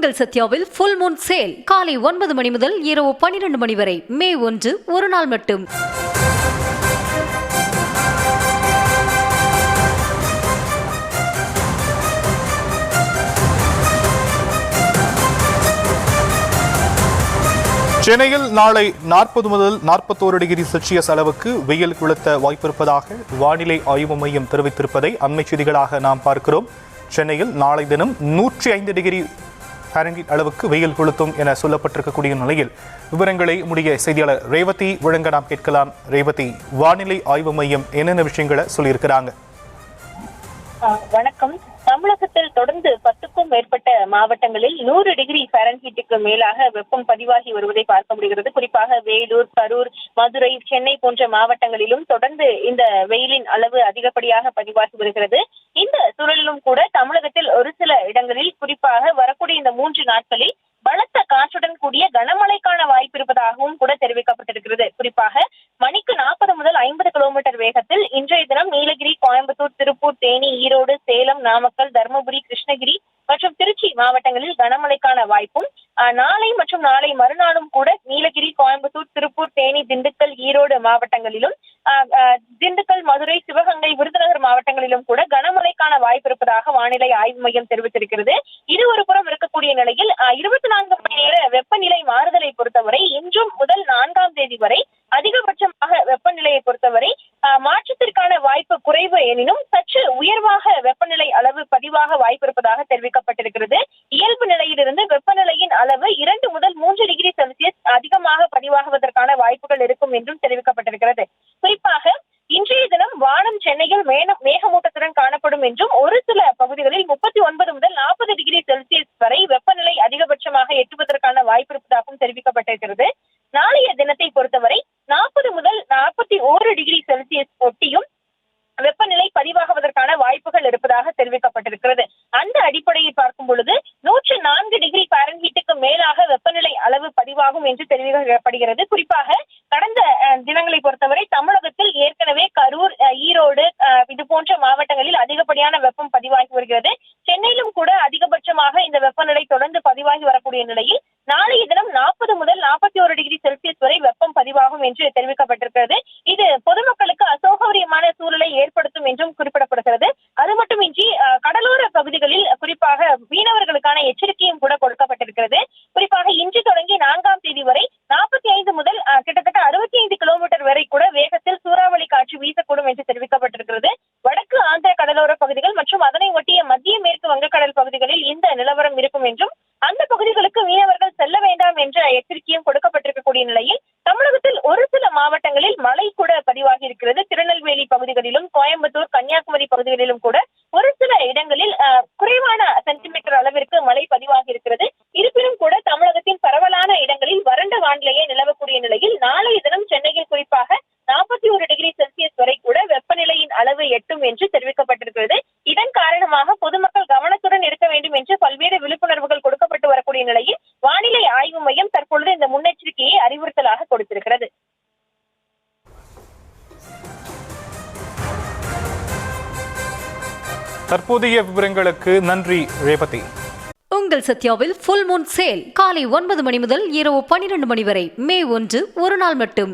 உங்கள் சத்யாவில் full Moon sale காலை 9 மணி முதல் இரவு 12 மணி வரை மே 1 ஒரு நாள் மட்டும். சென்னையில் நாளை 40 முதல் 41 டிகிரி செல்சியஸ் அளவுக்கு வெயில் கொளுத்த வாய்ப்பிருப்பதாக வானிலை ஆய்வு மையம் தெரிவித்திருப்பதை அண்மை செய்திகளாக நாம் பார்க்கிறோம். சென்னையில் நாளை தினம் 105 டிகிரி ஃபாரன்ஹீட் அளவுக்கு வெயில் கொளுத்தும் என சொல்லப்பட்டிருக்கக்கூடிய நிலையில் விவரங்களை முடிய செய்தியாளர் ரேவதி வழங்க நாம் கேட்கலாம். ரேவதி, வானிலை ஆய்வு மையம் என்னென்ன விஷயங்களை சொல்லியிருக்கிறாங்க? வணக்கம். தமிழகத்தில் தொடர்ந்து 10க்கும் மேற்பட்ட மாவட்டங்களில் 100 டிகிரி ஃபாரன்ஹீட்டுக்கு மேலாக வெப்பம் பதிவாகி வருவதை பார்க்க முடிகிறது. குறிப்பாக வேலூர், கரூர், மதுரை, சென்னை போன்ற மாவட்டங்களிலும் தொடர்ந்து இந்த வெயிலின் அளவு அதிகப்படியாக பதிவாகி வருகிறது. இந்த சூழலிலும் கூட தமிழகத்தில் ஒரு சில இடங்களில் குறிப்பாக வரக்கூடிய இந்த 3 நாட்களில் பலத்த காற்றுடன் கூடிய கனமழைக்கான வாய்ப்பு இருப்பதாகவும் கூட தெரிவிக்கப்பட்டிருக்கிறது. குறிப்பாக மணிக்கு 40 முதல் 50 கிலோமீட்டர் வேகத்தில் இன்றைய தினம் நீலகிரி, கோயம்புத்தூர், திருப்பூர், தேனி, ஈரோடு, சேலம், நாமக்கல், தருமபுரி, கிருஷ்ணகிரி மற்றும் திருச்சி மாவட்டங்களில் கனமழைக்கான வாய்ப்பும், நாளை மற்றும் நாளை மறுநாளும் கூட நீலகிரி, கோயம்புத்தூர், திருப்பூர், தேனி, திண்டுக்கல், ஈரோடு மாவட்டங்களிலும், திண்டுக்கல், மதுரை, சிவகங்கை, விருதுநகர் மாவட்டங்களிலும் கூட கனமழைக்கான வாய்ப்பு இருப்பதாக வானிலை ஆய்வு மையம் தெரிவித்திருக்கிறது. இது ஒரு புறம் இருக்கக்கூடிய நிலையில் 24 மணி நேர வெப்பநிலை மாறுதலை பொறுத்தவரை இன்றும் முதல் 4ஆம் தேதி வரை அதிகபட்சமாக வெப்பநிலையை பொறுத்தவரை மாற்றத்திற்கான வாய்ப்பு குறைவு எனினும் சற்று உயர்வாக வெப்பநிலை அளவு பதிவாக வாய்ப்பு இருப்பதாக தெரிவிக்கப்பட்டிருக்கிறது. இயல்பு நிலையிலிருந்து வெப்பநிலையின் அளவு 2 முதல் 3 டிகிரி செல்சியஸ் அதிகமாக பதிவாகுவதற்கான வாய்ப்புகள் இருக்கும் என்றும் தெரிவிக்கப்பட்டிருக்கிறது. குறிப்பாக இன்றைய தினம் வானம் சென்னையில் மேகமூட்டத்துடன் காணப்படும் என்றும் ஒரு சில பகுதிகளில் 39 முதல் 40 டிகிரி செல்சியஸ் வரை வெப்பநிலை அதிகபட்சமாக எட்டுவதற்கான வாய்ப்பு இருப்பதாகவும் தெரிவிக்கப்பட்டிருக்கிறது. நாளைய தினத்தை பொறுத்தவரை 40 முதல் 41 டிகிரி செல்சியஸ் ஒட்டியும் வெப்பநிலை பதிவாகுவதற்கான வாய்ப்புகள் இருப்பதாக தெரிவிக்கப்பட்டிருக்கிறது. அந்த அடிப்படையில் பார்க்கும் பொழுது 104 டிகிரி ஃபாரன்ஹீட்டுக்கு மேலாக வெப்பநிலை அளவு பதிவாகும் என்று தெரிவிக்கப்படுகிறது. குறிப்பாக கடந்த தினங்களை பொறுத்தவரை தமிழகத்தில் ஏற்கனவே கரூர், ஈரோடு இது போன்ற மாவட்டங்களில் அதிகப்படியான வெப்பம் பதிவாகி வருகிறது. சென்னையிலும் கூட அதிகபட்சமாக இந்த வெப்பநிலை தொடர்ந்து பதிவாகி வரக்கூடிய நிலையில் நாளைய தினம் 40 முதல் 41 டிகிரி செல்சியஸ் வரை வெப்பம் பதிவாகும் என்று தெரிவிக்கப்பட்டிருக்கிறது. இது பொதுமக்களுக்கு அசௌகரியமான சூழலை ஏற்படுத்தும் என்றும் குறிப்பிடப்படுகிறது. அது மட்டுமின்றி கடலோர பகுதிகளில் குறிப்பாக மீனவர்களுக்கான எச்சரிக்கையும் கூட கொடுக்கப்பட்டிருக்கிறது. குறிப்பாக இன்று தொடங்கி 4ஆம் தேதி வரை 45 முதல் கிட்டத்தட்ட 65 கிலோமீட்டர் வரை கூட வேகத்தில் சூறாவளி காற்று வீசக்கூடும் என்று தெரிவிக்கப்பட்டிருக்கிறது. வடக்கு ஆந்திர கடலோர பகுதிகள் மற்றும் அதனை ஒட்டிய மத்திய மேற்கு வங்கக்கடல் பகுதிகளில் இந்த நிலவரம் இருக்கும் என்றும் அந்த பகுதிகளுக்கு மீனவர்கள் செல்ல வேண்டாம் என்ற எச்சரிக்கையும் கொடுக்கப்பட்டிருக்கக்கூடிய நிலையில் தமிழகத்தில் ஒரு சில மாவட்டங்களில் மழை கூட பதிவாகி இருக்கிறது. திருநெல்வேலி பகுதிகளிலும், கோயம்புத்தூர், கன்னியாகுமரி பகுதிகளிலும் கூட ஒரு சில இடங்களில் குறைவான சென்டிமீட்டர் அளவிற்கு மழை பதிவாகி இருக்கிறது. இருப்பினும் கூட தமிழகத்தின் பரவலான இடங்களில் வறண்ட வானிலையே நிலவக்கூடிய நிலையில் நாளைய தினம் சென்னையில் குறிப்பாக 41 டிகிரி செல்சியஸ் வரை கூட வெப்பநிலையின் அளவு எட்டும் என்று தெரிவிக்கப்பட்டிருக்கிறது. இதன் காரணமாக பொதுமக்கள் கவனத்துடன் இருக்க வேண்டும் என்று பல்வேறு விழிப்புணர்வுகள் கொடுக்கப்பட்டு வரக்கூடிய நிலையில் வானிலை ஆய்வு மையம் தற்பொழுது இந்த முன்னெச்சரிக்கையை அறிவுறுத்தலாக கொடுத்திருக்கிறது. தற்போதைய விவரங்களுக்கு நன்றி ரேவதி. உங்கள் சத்யாவில் ஃபுல் மூன் சேல் காலை 9 மணி முதல் இரவு 12 மணி வரை மே 1 ஒரு நாள் மட்டும்.